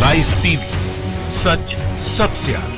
Live TV, सच सबसे आगे।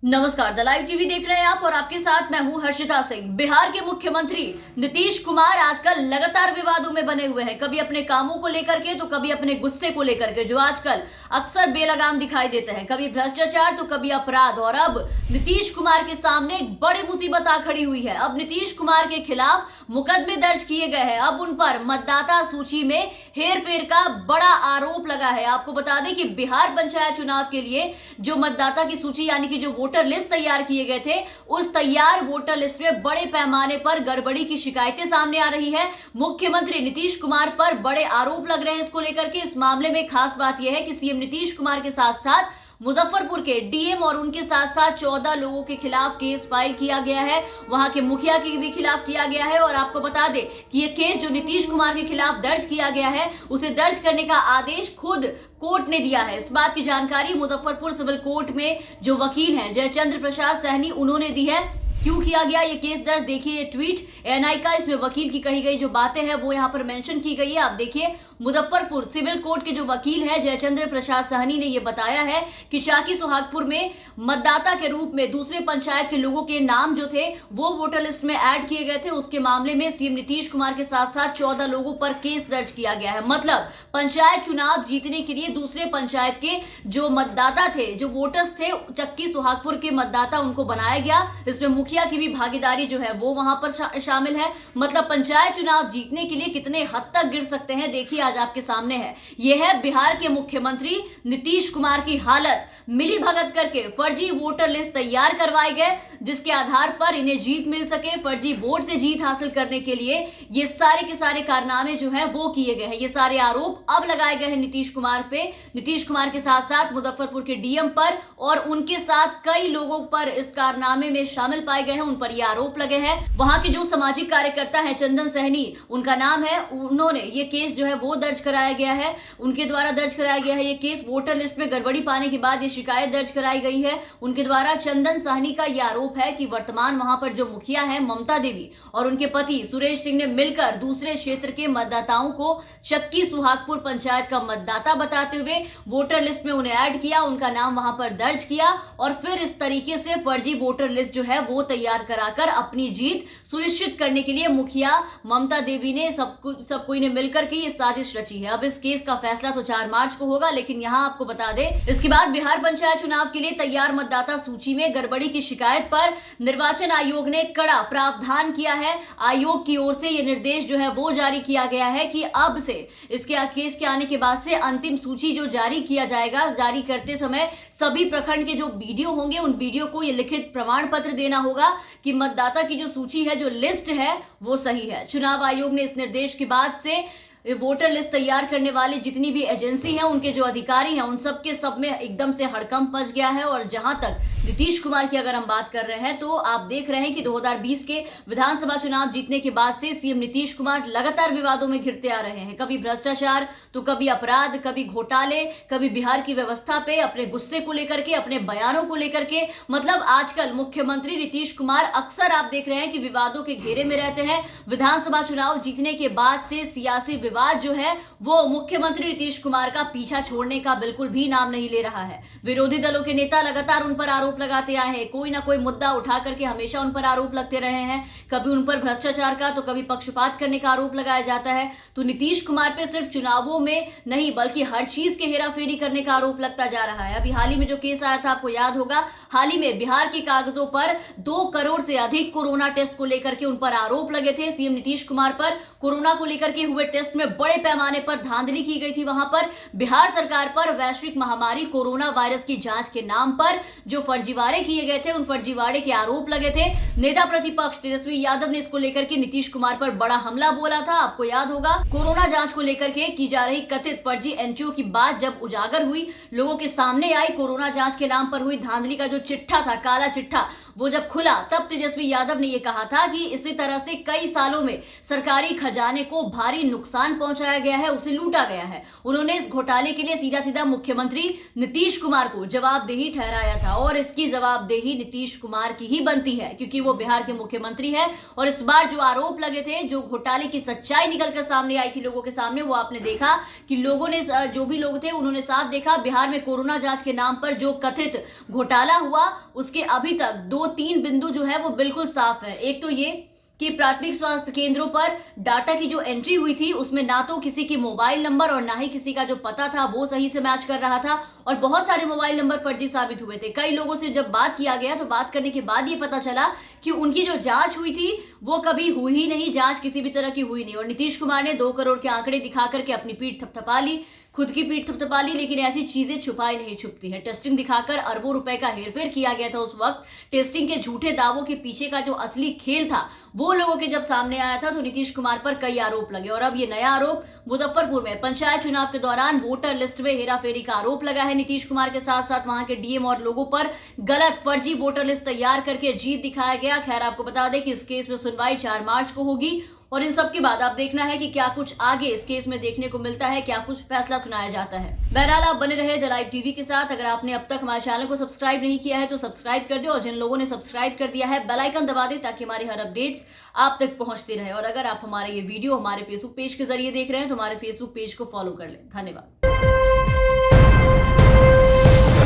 नमस्कार, द लाइव टीवी देख रहे हैं आप और आपके साथ मैं हूं हर्षिता सिंह। बिहार के मुख्यमंत्री नीतीश कुमार आजकल लगातार विवादों में बने हुए हैं, कभी अपने कामों को लेकर के तो कभी अपने गुस्से को लेकर के, जो आजकल अक्सर बेलगाम दिखाई देते हैं। कभी भ्रष्टाचार तो कभी अपराध। और अब नीतीश कुमार के सामने एक बड़ी मुसीबत आ खड़ी हुई है। अब नीतीश कुमार के खिलाफ मुकदमे दर्ज किए गए हैं। अब उन पर मतदाता सूची में हेरफेर का बड़ा आरोप लगा है। आपको बता दें कि बिहार पंचायत चुनाव के लिए जो मतदाता की सूची यानी कि जो वोटर लिस्ट तैयार किए गए थे, उस तैयार वोटर लिस्ट में बड़े पैमाने पर गड़बड़ी की शिकायतें सामने आ रही है। मुख्यमंत्री नीतीश कुमार पर बड़े आरोप लग रहे हैं इसको लेकर के। इस मामले में खास बात यह है कि सीएम नीतीश कुमार के साथ साथ मुजफ्फरपुर के डीएम और उनके साथ साथ 14 लोगों के खिलाफ केस फाइल किया गया है। वहां के मुखिया के भी खिलाफ किया गया है। और आपको बता दें कि ये केस जो नीतीश कुमार के खिलाफ दर्ज किया गया है, उसे दर्ज करने का आदेश खुद कोर्ट ने दिया है। इस बात की जानकारी मुजफ्फरपुर सिविल कोर्ट में जो वकील हैं जयचंद्र प्रसाद सहनी, उन्होंने दी है। क्यों किया गया ये केस दर्ज, देखिए ये ट्वीट एएनआई का, इसमें वकील की कही गई जो बातें हैं वो यहाँ पर मेंशन की गई है। आप देखिए, मुजफ्फरपुर सिविल कोर्ट के जो वकील है जयचंद्र प्रसाद सहनी ने यह बताया है कि चाकी सुहागपुर में मतदाता के रूप में दूसरे पंचायत के लोगों के नाम जो थे वो वोटर लिस्ट में ऐड किए गए थे। उसके मामले में सीएम नीतीश कुमार के साथ साथ 14 लोगों पर केस दर्ज किया गया है। मतलब पंचायत चुनाव जीतने के लिए दूसरे पंचायत के जो मतदाता थे, जो वोटर्स थे, चक्की सुहागपुर के मतदाता, उनको बनाया गया। इसमें मुखिया की भी भागीदारी जो है वो वहां पर शामिल है। मतलब पंचायत चुनाव जीतने के लिए कितने हद तक गिर सकते हैं, देखिए आज आपके सामने है। यह है बिहार के मुख्यमंत्री नीतीश कुमार की हालत। मिली भगत करके फर्जी वोटर लिस्ट तैयार करवाए गए, जिसके आधार पर इन्हें जीत मिल सके। फर्जी वोट से जीत हासिल करने के लिए ये सारे के सारे कारनामे जो हैं वो किए गए हैं। ये सारे आरोप अब लगाए गए हैं नीतीश कुमार पे, नीतीश कुमार के साथ साथ मुजफ्फरपुर के डीएम पर और उनके साथ कई लोगों पर इस कारनामे में शामिल पाए गए हैं, उन पर ये आरोप लगे हैं। वहां के जो सामाजिक कार्यकर्ता है चंदन सहनी, उनका नाम है, उन्होंने ये केस जो है वो दर्ज कराया गया है, उनके द्वारा दर्ज कराया गया है ये केस। वोटर लिस्ट में गड़बड़ी पाने के बाद ये शिकायत दर्ज कराई गई है उनके द्वारा। चंदन सहनी का यह आरोप है कि वर्तमान वहां पर जो मुखिया है ममता देवी और उनके पति सुरेश सिंह ने मिलकर दूसरे क्षेत्र के मतदाताओं को चक्की सुहागपुर पंचायत का मतदाता बताते हुए वोटर लिस्ट में उन्हें ऐड किया, उनका नाम वहां पर दर्ज किया और फिर इस तरीके से फर्जी वोटर लिस्ट जो है वो तैयार कराकर अपनी जीत सुनिश्चित करने के लिए मुखिया ममता देवी ने सब कोई ने मिलकर के ये साजिश रची है। अब इस केस का फैसला तो 4 मार्च को होगा, लेकिन यहाँ आपको बता दें इसके बाद बिहार पंचायत चुनाव के लिए तैयार मतदाता सूची में गड़बड़ी की शिकायत पर निर्वाचन आयोग ने कड़ा प्रावधान किया है। आयोग की ओर से ये निर्देश जो है वो जारी किया गया है कि अब से इसके केस के आने के बाद से अंतिम सूची जो जारी किया जाएगा, जारी करते समय सभी प्रखंड के जो बीडीओ होंगे उन बीडीओ को ये लिखित प्रमाण पत्र देना होगा कि मतदाता की जो सूची है, जो लिस्ट है वो सही है। चुनाव आयोग ने इस निर्देश के बाद से वोटर लिस्ट तैयार करने वाली जितनी भी एजेंसी हैं, उनके जो अधिकारी हैं, उन सब के सब में एकदम से हड़कंप मच गया है। और जहां तक नीतीश कुमार की अगर हम बात कर रहे हैं तो आप देख रहे हैं कि 2020 के विधानसभा चुनाव जीतने के बाद से सीएम नीतीश कुमार लगातार विवादों में घिरते आ रहे हैं। कभी भ्रष्टाचार तो कभी अपराध, कभी घोटाले, कभी बिहार की व्यवस्था पे अपने गुस्से को लेकर के, अपने बयानों को लेकर के। मतलब आजकल मुख्यमंत्री नीतीश कुमार अक्सर आप देख रहे हैं कि विवादों के घेरे में रहते हैं। विधानसभा चुनाव जीतने के बाद से सियासी विवाद जो है वो मुख्यमंत्री नीतीश कुमार का पीछा छोड़ने का बिल्कुल भी नाम नहीं ले रहा है। विरोधी दलों के नेता लगातार उन पर आरोप लगाते आए हैं, कोई ना कोई मुद्दा उठा करके हमेशा उन पर आरोप लगते रहे हैं। कभी उन पर भ्रष्टाचार का तो कभी पक्षपात करने का आरोप लगाया जाता है। तो नीतीश कुमार पे सिर्फ चुनावों में नहीं बल्कि हर चीज के हेराफेरी करने का आरोप लगता जा रहा है। अभी हाल ही में जो केस आया था, आपको याद होगा, हाल ही में बिहार के कागजों पर 2 करोड़ से अधिक कोरोना टेस्ट को लेकर के उन पर आरोप लगे थे। सीएम नीतीश कुमार पर कोरोना को लेकर के हुए टेस्ट में बड़े पैमाने पर धांधली की गई थी। वहां पर बिहार सरकार पर वैश्विक महामारी कोरोना वायरस की जांच के नाम पर जो फर्जीवाड़े किए गए थे, उन फर्जीवाड़े के आरोप लगे थे। नेता प्रतिपक्ष तेजस्वी यादव ने इसको लेकर के नीतीश कुमार पर बड़ा हमला बोला था। आपको याद होगा, कोरोना जांच को लेकर के की जा रही कथित फर्जी एनटीओ की बात जब उजागर हुई, लोगों के सामने आई, कोरोना जांच के नाम पर हुई धांधली का जो चिट्ठा था, काला चिट्ठा, वो जब खुला तब तेजस्वी यादव ने यह कहा था कि इसी तरह से कई सालों में सरकारी खजाने को भारी नुकसान पहुंचाया गया है, उसे लूटा गया है। उन्होंने इस घोटाले के लिए सीधा सीधा मुख्यमंत्री नीतीश कुमार को जवाबदेही ठहराया था और इस इसकी जवाबदेही नीतीश कुमार की ही बनती है, क्योंकि वो बिहार के मुख्यमंत्री है। और इस बार जो आरोप लगे थे, जो घोटाले की सच्चाई निकलकर सामने आई थी लोगों के सामने, वो आपने देखा कि लोगों ने, जो भी लोग थे उन्होंने साफ देखा, बिहार में कोरोना जांच के नाम पर जो कथित घोटाला हुआ उसके अभी तक 2-3 बिंदु जो है वो बिल्कुल साफ है। एक तो ये कि प्राथमिक स्वास्थ्य केंद्रों पर डाटा की जो एंट्री हुई थी उसमें ना तो किसी की मोबाइल नंबर और ना ही किसी का जो पता था वो सही से मैच कर रहा था, और बहुत सारे मोबाइल नंबर फर्जी साबित हुए थे। कई लोगों से जब बात किया गया तो बात करने के बाद ये पता चला कि उनकी जो जांच हुई थी वो कभी हुई ही नहीं, जांच किसी भी तरह की हुई नहीं। और नीतीश कुमार ने 2 करोड़ के आंकड़े दिखा करके अपनी पीठ थपथपा ली, खुद की पीठ थपथपा ली, लेकिन ऐसी चीजें छुपाई नहीं छुपती है। टेस्टिंग दिखाकर अरबों रुपए का हेरफेर किया गया था उस वक्त। टेस्टिंग के झूठे दावों के पीछे का जो असली खेल था वो लोगों के जब सामने आया था तो नीतीश कुमार पर कई आरोप लगे। और अब ये नया आरोप मुजफ्फरपुर में पंचायत चुनाव के दौरान वोटर लिस्ट में हेराफेरी का आरोप लगा है। नीतीश कुमार के साथ साथ वहां के डीएम और लोगों पर गलत फर्जी वोटर लिस्ट तैयार करके जीत दिखाया गया। खैर, आपको बता दें कि इस केस में सुनवाई 4 मार्च को होगी, और इन सब के बाद आप देखना है कि क्या कुछ आगे इस केस में देखने को मिलता है, क्या कुछ फैसला सुनाया जाता है। बहरहाल आप बने रहे द लाइव टीवी के साथ। अगर आपने अब तक हमारे चैनल को सब्सक्राइब नहीं किया है तो सब्सक्राइब कर दो, और जिन लोगों ने सब्सक्राइब कर दिया है बेल आइकन दबा दें ताकि हमारी हर अपडेट्स आप तक पहुंचती रहे। और अगर आप हमारे ये वीडियो हमारे फेसबुक पेज के जरिए देख रहे हैं तो हमारे फेसबुक पेज को फॉलो कर लें। धन्यवाद।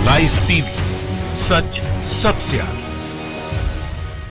लाइव टीवी, सच सबसे आगे।